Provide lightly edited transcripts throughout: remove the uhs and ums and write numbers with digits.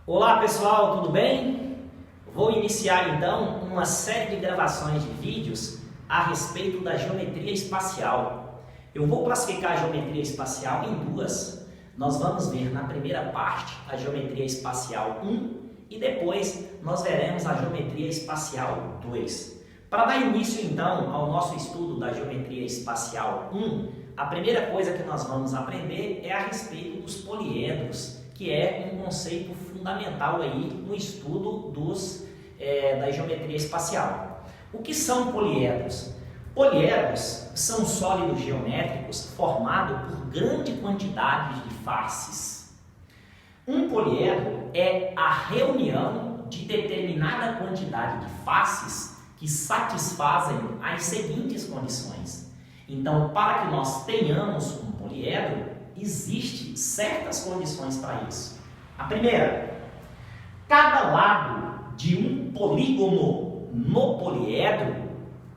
Olá pessoal, tudo bem? Vou iniciar então uma série de gravações de vídeos a respeito da geometria espacial. Eu vou classificar a geometria espacial em duas. Nós vamos ver na primeira parte a geometria espacial 1 e depois nós veremos a geometria espacial 2. Para dar início então ao nosso estudo da geometria espacial 1, a primeira coisa que nós vamos aprender é a respeito dos poliedros, que é um conceito fundamental aí no estudo da geometria espacial. O que são poliedros? Poliedros são sólidos geométricos formados por grande quantidade de faces. Um poliedro é a reunião de determinada quantidade de faces que satisfazem as seguintes condições. Então, para que nós tenhamos um poliedro, existem certas condições para isso. A primeira, cada lado de um polígono no poliedro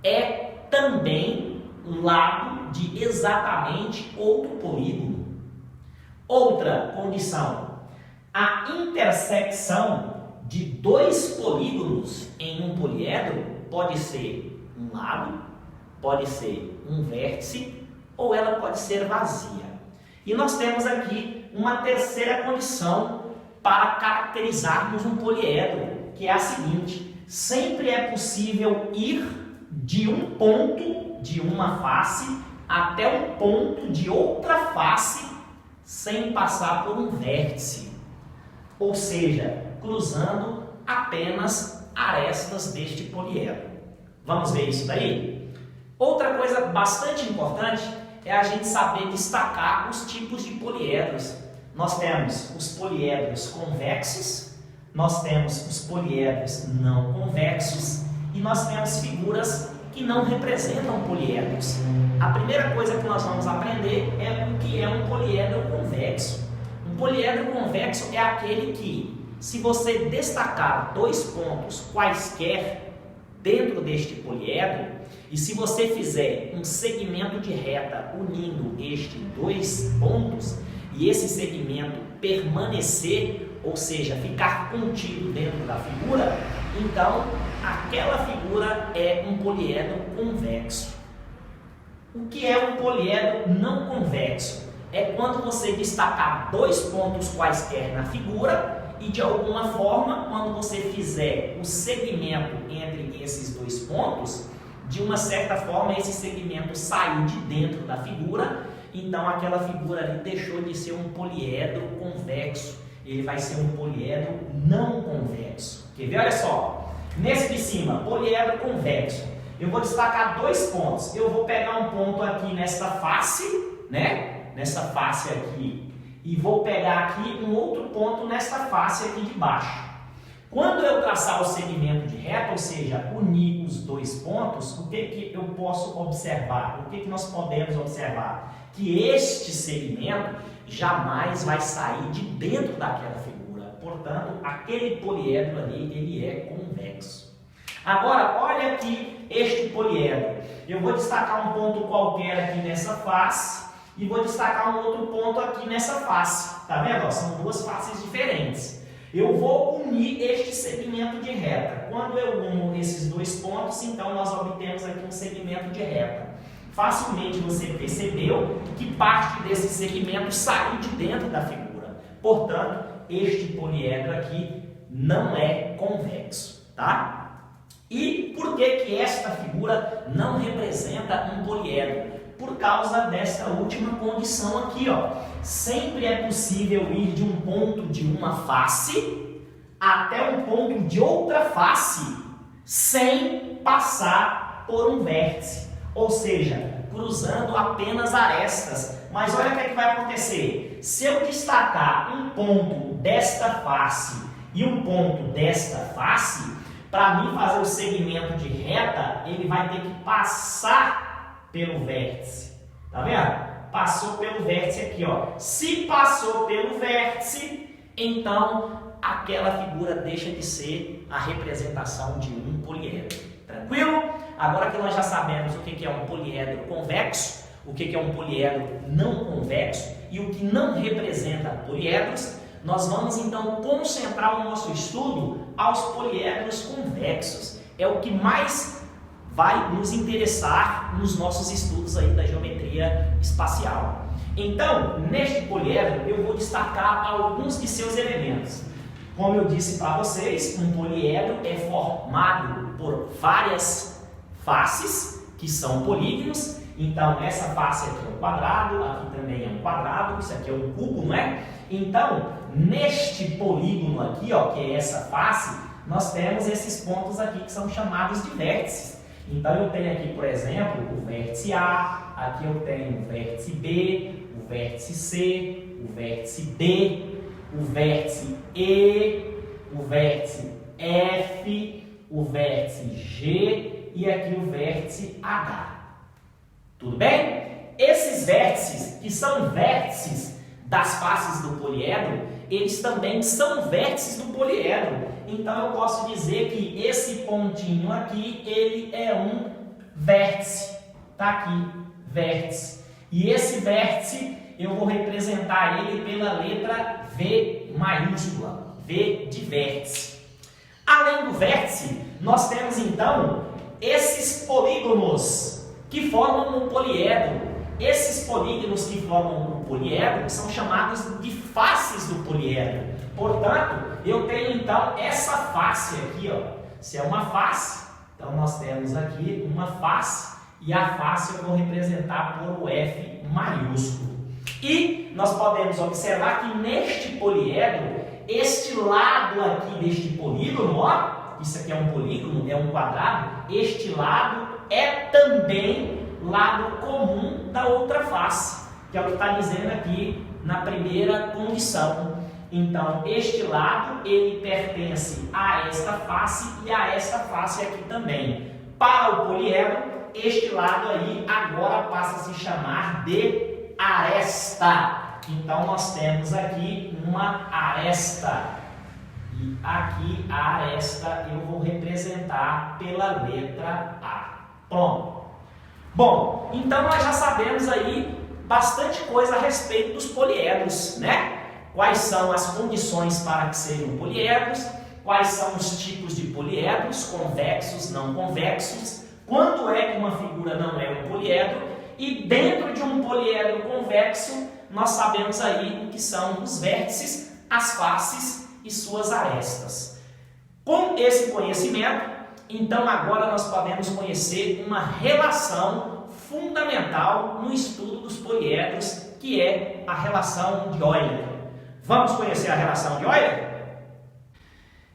é também um lado de exatamente outro polígono. Outra condição, a intersecção de dois polígonos em um poliedro pode ser um lado, pode ser um vértice ou ela pode ser vazia. E nós temos aqui uma terceira condição para caracterizarmos um poliedro, que é a seguinte: sempre é possível ir de um ponto de uma face até um ponto de outra face sem passar por um vértice, ou seja, cruzando apenas arestas deste poliedro. Vamos ver isso daí? Outra coisa bastante importante é a gente saber destacar os tipos de poliedros. Nós temos os poliedros convexos, nós temos os poliedros não convexos e nós temos figuras que não representam poliedros. A primeira coisa que nós vamos aprender é o que é um poliedro convexo. Um poliedro convexo é aquele que, se você destacar dois pontos quaisquer dentro deste poliedro, e se você fizer um segmento de reta unindo estes dois pontos e esse segmento permanecer, ou seja, ficar contido dentro da figura, então aquela figura é um poliedro convexo. O que é um poliedro não convexo? É quando você destacar dois pontos quaisquer na figura e de alguma forma, quando você fizer o segmento entre esses dois pontos, de uma certa forma esse segmento saiu de dentro da figura, então aquela figura ali deixou de ser um poliedro convexo, ele vai ser um poliedro não convexo. Quer ver? Olha só, nesse de cima, poliedro convexo, eu vou destacar dois pontos. Eu vou pegar um ponto aqui nesta face, né? Nessa face aqui, e vou pegar aqui um outro ponto nesta face aqui de baixo. Quando eu traçar o segmento de reta, ou seja, unir os dois pontos, o que eu posso observar? O que nós podemos observar? Que este segmento jamais vai sair de dentro daquela figura. Portanto, aquele poliedro ali, ele é convexo. Agora, olha aqui este poliedro. Eu vou destacar um ponto qualquer aqui nessa face e vou destacar um outro ponto aqui nessa face. Tá vendo? São duas faces diferentes. Eu vou unir este segmento de reta. Quando eu uno esses dois pontos, então nós obtemos aqui um segmento de reta. Facilmente você percebeu que parte desse segmento saiu de dentro da figura. Portanto, este poliedro aqui não é convexo, tá? E por que esta figura não representa um poliedro? Por causa desta última condição aqui, ó. Sempre é possível ir de um ponto de uma face até um ponto de outra face sem passar por um vértice, ou seja, cruzando apenas arestas. Mas olha o que é que vai acontecer. Se eu destacar um ponto desta face e um ponto desta face, para mim fazer o segmento de reta, ele vai ter que passar pelo vértice. Tá vendo? Passou pelo vértice aqui, ó. Se passou pelo vértice, então aquela figura deixa de ser a representação de um poliedro. Tranquilo? Agora que nós já sabemos o que é um poliedro convexo, o que é um poliedro não convexo e o que não representa poliedros, nós vamos então concentrar o nosso estudo aos poliedros convexos. É o que mais vai nos interessar nos nossos estudos aí da geometria espacial. Então, neste poliedro, eu vou destacar alguns de seus elementos. Como eu disse para vocês, um poliedro é formado por várias faces, que são polígonos. Então, essa face aqui é um quadrado, aqui também é um quadrado, isso aqui é um cubo, não é? Então, neste polígono aqui, ó, que é essa face, nós temos esses pontos aqui que são chamados de vértices. Então, eu tenho aqui, por exemplo, o vértice A, aqui eu tenho o vértice B, o vértice C, o vértice D, o vértice E, o vértice F, o vértice G e aqui o vértice H. Tudo bem? Esses vértices, que são vértices das faces do poliedro, eles também são vértices do poliedro. Então eu posso dizer que esse pontinho aqui, ele é um vértice. Tá aqui, vértice. E esse vértice, eu vou representar ele pela letra V maiúscula, V de vértice. Além do vértice, nós temos então esses polígonos que formam um poliedro. Esses polígonos que formam um poliedro são chamados de faces do poliedro. Portanto, eu tenho então essa face aqui, ó. Se é uma face, então nós temos aqui uma face e a face eu vou representar por o F maiúsculo. E nós podemos observar que neste poliedro, este lado aqui deste polígono, ó, isso aqui é um polígono, é um quadrado, este lado é também lado comum da outra face, que é o que está dizendo aqui na primeira condição. Então, este lado, ele pertence a esta face e a esta face aqui também. Para o poliedro, este lado aí agora passa a se chamar de aresta. Então, nós temos aqui uma aresta. E aqui a aresta eu vou representar pela letra A. Pronto. Bom, então nós já sabemos aí bastante coisa a respeito dos poliedros, né? Quais são as condições para que sejam poliedros, quais são os tipos de poliedros, convexos, não convexos, quando é que uma figura não é um poliedro, e dentro de um poliedro convexo, nós sabemos aí o que são os vértices, as faces e suas arestas. Com esse conhecimento, então agora nós podemos conhecer uma relação fundamental no estudo dos poliedros, que é a relação de Euler. Vamos conhecer a relação de Euler?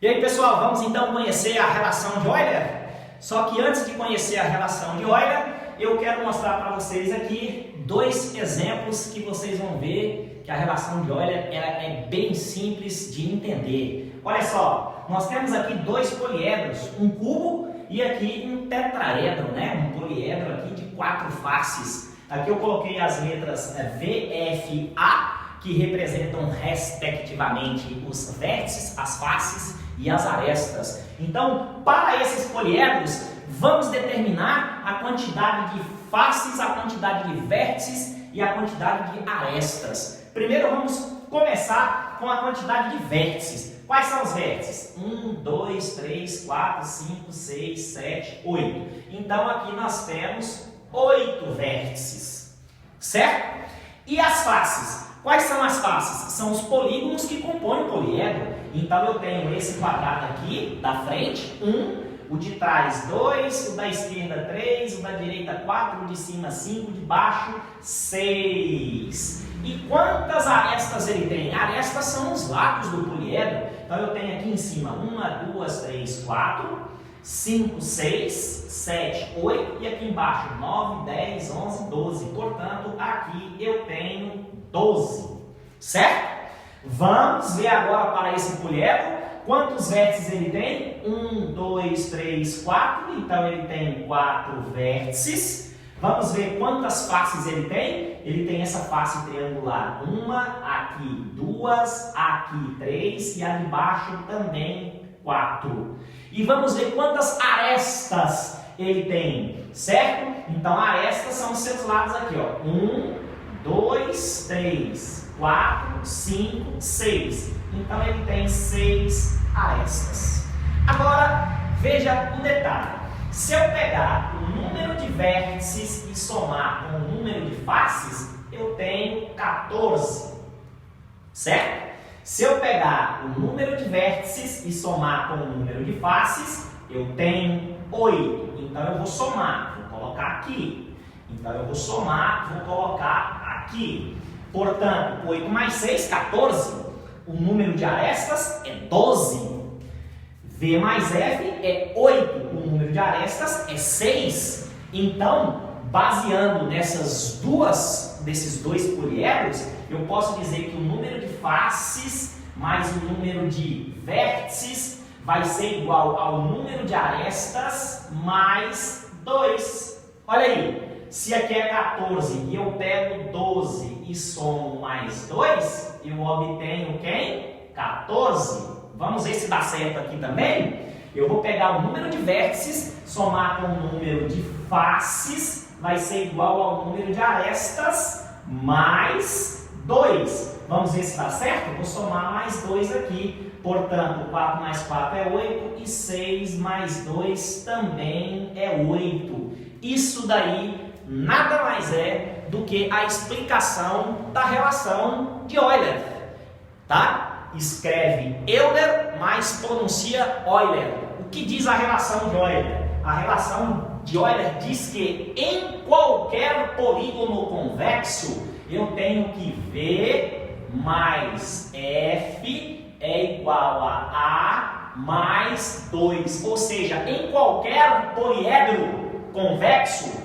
E aí, pessoal, vamos então conhecer a relação de Euler? Só que antes de conhecer a relação de Euler, eu quero mostrar para vocês aqui dois exemplos que vocês vão ver que a relação de Euler ela é bem simples de entender. Olha só, nós temos aqui dois poliedros, um cubo e aqui um tetraedro, né? Um poliedro aqui de 4 faces. Aqui eu coloquei as letras VFA, que representam respectivamente os vértices, as faces e as arestas. Então, para esses poliedros, vamos determinar a quantidade de faces, a quantidade de vértices e a quantidade de arestas. Primeiro vamos começar com a quantidade de vértices. Quais são os vértices? 1, 2, 3, 4, 5, 6, 7, 8. Então aqui nós temos 8 vértices, certo? E as faces? Quais são as faces? São os polígonos que compõem o poliedro. Então eu tenho esse quadrado aqui da frente, 1, o de trás 2, o da esquerda 3, o da direita 4, o de cima 5, o de baixo 6. E quantas arestas ele tem? Arestas são os lados do poliedro. Então eu tenho aqui em cima 1, 2, 3, 4, 5, 6, 7, 8 e aqui embaixo 9, 10, 11, 12. Portanto, aqui eu tenho 12, certo? Vamos ver agora para esse poliedro quantos vértices ele tem? 1, 2, 3, 4. Então ele tem 4 vértices. Vamos ver quantas faces ele tem. Ele tem essa face triangular, 1, aqui 2, aqui 3 e a de baixo também 4. E vamos ver quantas arestas ele tem, certo? Então arestas são os seus lados aqui, ó. 1, 2, 3, 4, 5, 6. Então ele tem 6 arestas. Agora, veja o detalhe. Se eu pegar o número de vértices e somar com o número de faces, eu tenho 14. Certo? Se eu pegar o número de vértices e somar com o número de faces, eu tenho 8. Então eu vou somar, vou colocar aqui. Então eu vou somar, vou colocar aqui. Portanto, 8 mais 6, 14. O número de arestas é 12. V mais F é 8. O número de arestas é 6. Então, baseando desses dois poliedros, eu posso dizer que o número de faces mais o número de vértices vai ser igual ao número de arestas mais 2. Olha aí, se aqui é 14 e eu pego 12 e somo mais 2, eu obtenho quem? 14. Vamos ver se dá certo aqui também? Eu vou pegar o número de vértices, somar com o número de faces, vai ser igual ao número de arestas mais 2. Vamos ver se dá certo? Vou somar mais 2 aqui. Portanto, 4 mais 4 é 8 e 6 mais 2 também é 8. Isso daí nada mais é do que a explicação da relação de Euler. Tá? Escreve Euler, mas pronuncia Euler. O que diz a relação de Euler? A relação de Euler diz que em qualquer polígono convexo eu tenho que V mais F é igual a mais 2. Ou seja, em qualquer poliedro convexo,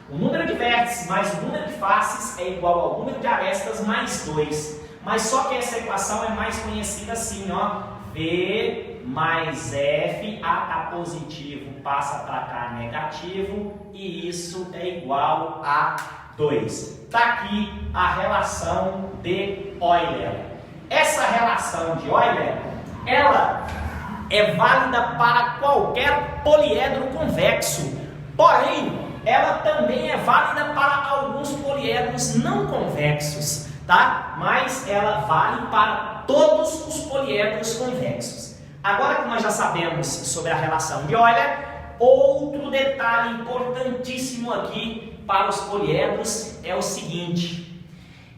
o número de vértices mais o número de faces é igual ao número de arestas mais 2. Mas só que essa equação é mais conhecida assim, ó. V mais F, A está positivo, passa para cá negativo, e isso é igual a 2. Está aqui a relação de Euler. Essa relação de Euler, ela é válida para qualquer poliedro convexo, porém, ela também é válida para alguns poliedros não convexos. Tá? Mas ela vale para todos os poliedros convexos. Agora que nós já sabemos sobre a relação de Euler, outro detalhe importantíssimo aqui para os poliedros é o seguinte: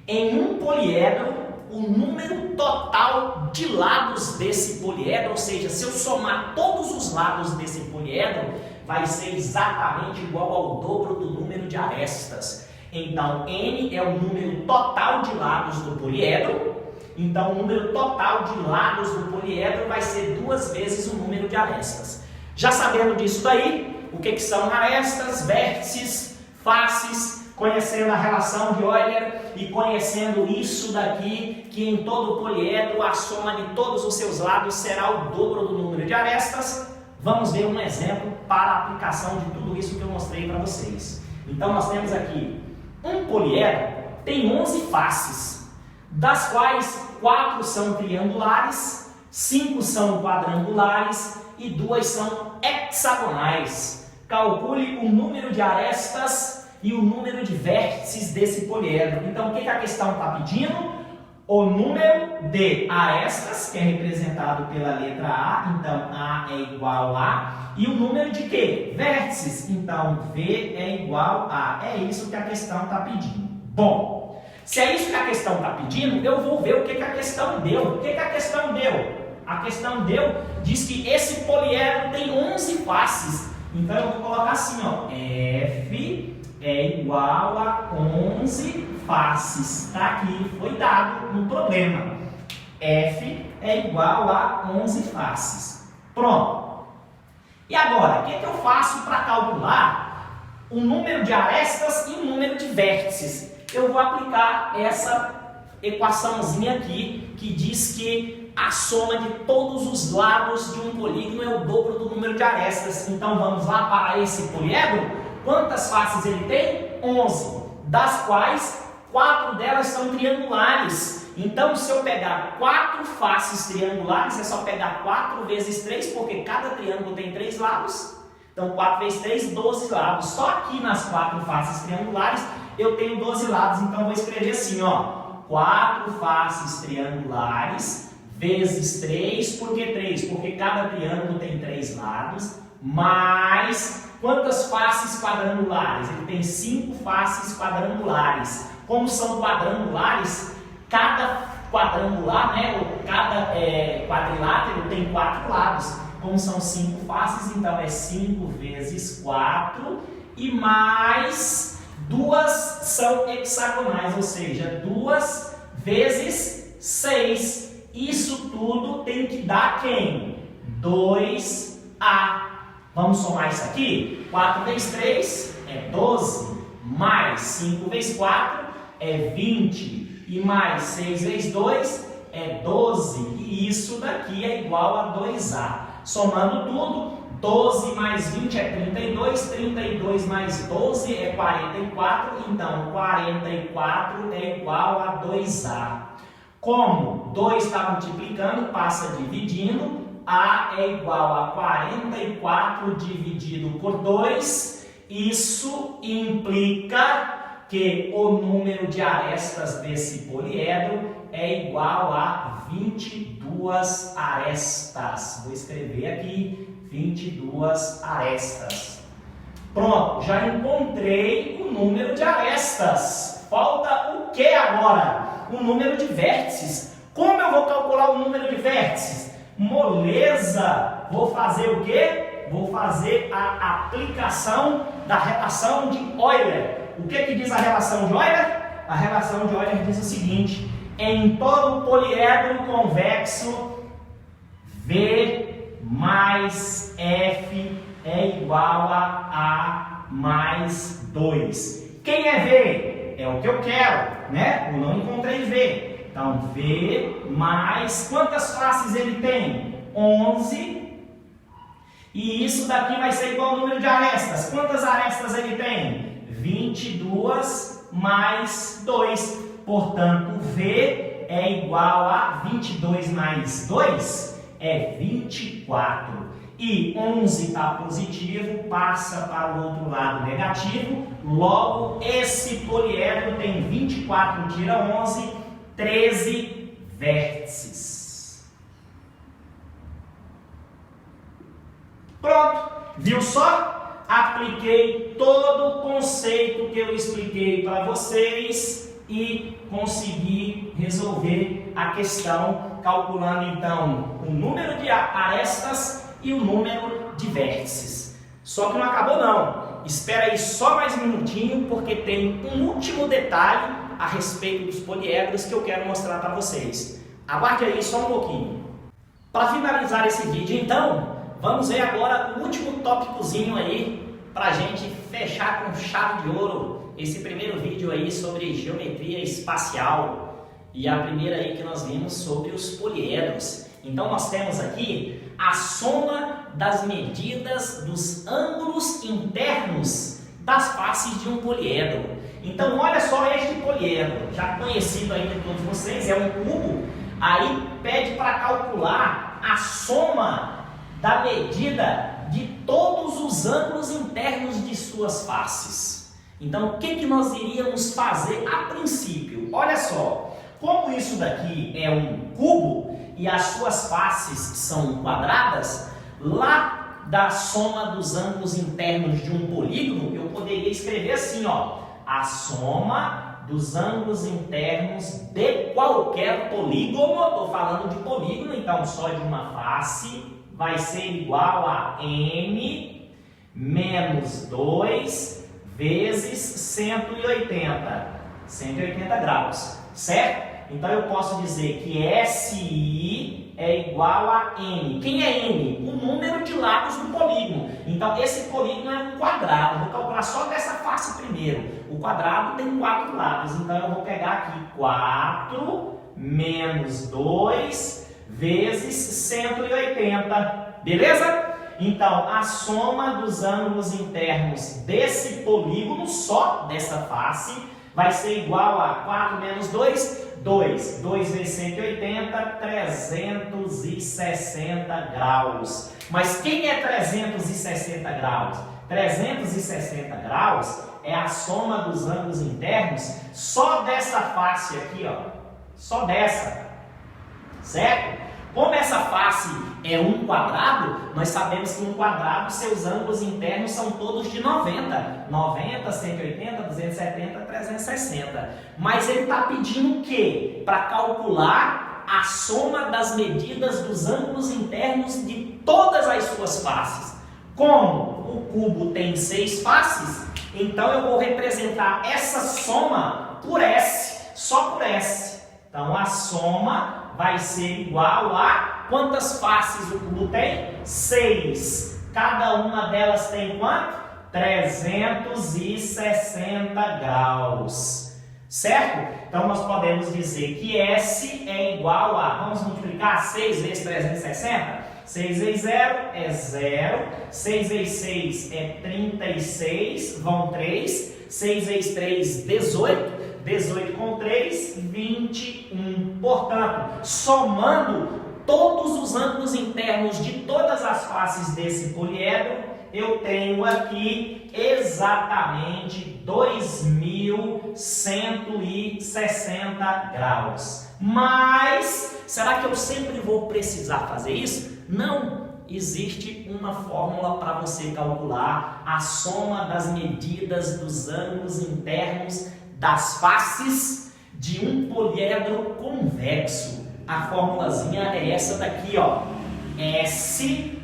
em um poliedro, o número total de lados desse poliedro, ou seja, se eu somar todos os lados desse poliedro, vai ser exatamente igual ao dobro do número de arestas. Então, N é o número total de lados do poliedro. Então, o número total de lados do poliedro vai ser 2 vezes o número de arestas. Já sabendo disso daí, o que são arestas, vértices, faces, conhecendo a relação de Euler e conhecendo isso daqui, que em todo poliedro a soma de todos os seus lados será o dobro do número de arestas, vamos ver um exemplo para a aplicação de tudo isso que eu mostrei para vocês. Então, nós temos aqui um poliedro tem 11 faces, das quais 4 são triangulares, 5 são quadrangulares e 2 são hexagonais. Calcule o número de arestas e o número de vértices desse poliedro. Então, o que a questão está pedindo? O número de arestas, que é representado pela letra A, então A é igual a, e o número de quê? Vértices, então V é igual a. É isso que a questão está pedindo. Bom, se é isso que a questão está pedindo, eu vou ver o que a questão deu. O que a questão deu? A questão diz que esse poliedro tem 11 faces. Então eu vou colocar assim, ó, F é igual a 11 faces. Está aqui, foi dado no problema. F é igual a 11 faces. Pronto. E agora, o que eu faço para calcular o número de arestas e o número de vértices? Eu vou aplicar essa equaçãozinha aqui, que diz que a soma de todos os lados de um polígono é o dobro do número de arestas. Então vamos lá para esse poliedro. Quantas faces ele tem? 11, das quais 4 delas são triangulares. Então, se eu pegar 4 faces triangulares, é só pegar 4 vezes 3, porque cada triângulo tem 3 lados. Então, 4 vezes 3, 12 lados. Só aqui nas 4 faces triangulares, eu tenho 12 lados, então eu vou escrever assim, ó, 4 faces triangulares vezes 3, por que 3? Porque cada triângulo tem 3 lados, mais quantas faces quadrangulares? Ele tem 5 faces quadrangulares. Como são quadrangulares, cada quadrangular, né, ou cada quadrilátero tem 4 lados. Como são 5 faces, então é 5 vezes 4 e mais 2 são hexagonais, ou seja, 2 vezes 6. Isso tudo tem que dar quem? 2A. Vamos somar isso aqui? 4 vezes 3 é 12, mais 5 vezes 4 é 20, e mais 6 vezes 2 é 12, e isso daqui é igual a 2A. Somando tudo, 12 mais 20 é 32, 32 mais 12 é 44, então 44 é igual a 2A. Como 2 está multiplicando, passa dividindo, A é igual a 44 dividido por 2, isso implica que o número de arestas desse poliedro é igual a 22 arestas. Vou escrever aqui 22 arestas. Pronto, já encontrei o número de arestas. Falta o que agora? O número de vértices. Como eu vou calcular o número de vértices? Moleza! Vou fazer o quê? Vou fazer a aplicação da relação de Euler. O que diz a relação de Euler? A relação de Euler diz o seguinte: em todo poliedro convexo, V mais F é igual a mais 2. Quem é V? É o que eu quero, né? Eu não encontrei V. Então, V mais... Quantas faces ele tem? 11. E isso daqui vai ser igual ao número de arestas. Quantas arestas ele tem? 22 mais 2. Portanto, V é igual a 22 mais 2 é 24. E 11 está positivo, passa para o outro lado negativo. Logo, esse poliedro tem 24, tira 11, 13 vértices. Pronto, viu só? Apliquei todo o conceito que eu expliquei para vocês e consegui resolver a questão, calculando então o número de arestas e o número de vértices. Só que não acabou não. Espera aí só mais um minutinho, porque tem um último detalhe a respeito dos poliedros que eu quero mostrar para vocês. Aguarde aí só um pouquinho. Para finalizar esse vídeo então, vamos ver agora o último tópicozinho aí para a gente fechar com chave de ouro esse primeiro vídeo aí sobre geometria espacial e a primeira aí que nós vimos sobre os poliedros. Então nós temos aqui a soma das medidas dos ângulos internos das faces de um poliedro. Então olha só este poliedro, já conhecido aí de todos vocês, é um cubo. Aí pede para calcular a soma da medida de todos os ângulos internos de suas faces. Então o que nós iríamos fazer a princípio? Olha só, como isso daqui é um cubo e as suas faces são quadradas, lá da soma dos ângulos internos de um polígono, eu poderia escrever assim, ó, a soma dos ângulos internos de qualquer polígono. Estou falando de polígono, então só de uma face, vai ser igual a n menos 2 vezes 180 graus, certo? Então eu posso dizer que SI é igual a N. Quem é N? O número de lados do polígono. Então esse polígono é um quadrado. Vou calcular só dessa face primeiro. O quadrado tem 4 lados. Então eu vou pegar aqui 4 menos 2 vezes 180. Beleza? Então a soma dos ângulos internos desse polígono, só dessa face, vai ser igual a 4 menos 2, 2 vezes 180, 360 graus. Mas quem é 360 graus? 360 graus é a soma dos ângulos internos só dessa face aqui, ó. Só dessa, certo? Como essa face é um quadrado, nós sabemos que um quadrado, seus ângulos internos são todos de 90. 90, 180, 270, 360. Mas ele está pedindo o quê? Para calcular a soma das medidas dos ângulos internos de todas as suas faces. Como o cubo tem 6 faces, então eu vou representar essa soma por S, só por S. Então a soma vai ser igual a quantas faces o cubo tem? 6. Cada uma delas tem quanto? 360 graus. Certo? Então nós podemos dizer que S é igual a, vamos multiplicar 6 vezes 360? 6 vezes 0 é 0, 6 vezes 6 é 36, vão 3, 6 vezes 3, 18, 18 com 3, 21. Portanto, somando todos os ângulos internos de todas as faces desse poliedro, eu tenho aqui exatamente 2160 graus. Mas, será que eu sempre vou precisar fazer isso? Não! Existe uma fórmula para você calcular a soma das medidas dos ângulos internos das faces de um poliedro convexo. A formulazinha é essa daqui, ó. S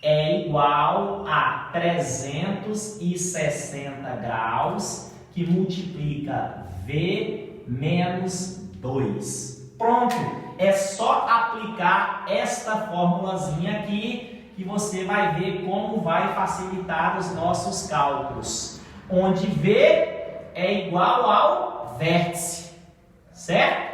é igual a 360 graus, que multiplica V menos 2. Pronto! É só aplicar esta formulazinha aqui que você vai ver como vai facilitar os nossos cálculos. Onde V é igual ao vértice, certo?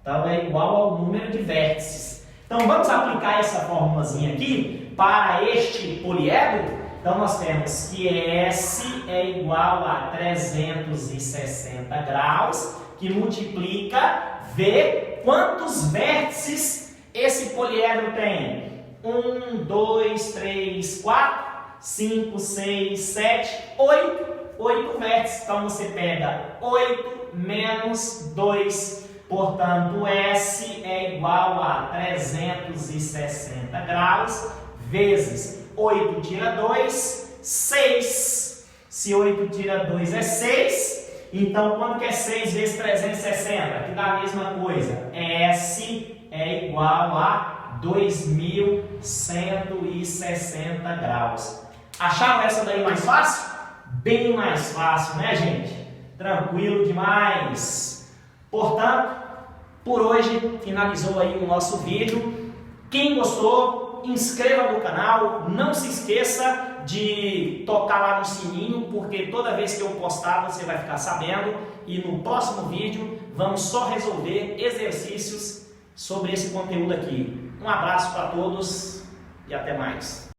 Então é igual ao número de vértices. Então vamos aplicar essa formulazinha aqui para este poliedro. Então nós temos que S é igual a 360 graus, que multiplica V. Quantos vértices esse poliedro tem? 1, 2, 3, 4, 5, 6, 7, 8. 8 vértices. Então você pega 8 menos 2. Portanto, S é igual a 360 graus vezes 8 tira 2, 6. Se 8 tira 2 é 6. Então, quanto que é 6 vezes 360? Que dá a mesma coisa. S é igual a 2160 graus. Acharam essa daí mais fácil? Bem mais fácil, né, gente? Tranquilo demais. Portanto, por hoje finalizou aí o nosso vídeo. Quem gostou, inscreva no canal. Não se esqueça de tocar lá no sininho, porque toda vez que eu postar você vai ficar sabendo. E no próximo vídeo vamos só resolver exercícios sobre esse conteúdo aqui. Um abraço para todos e até mais.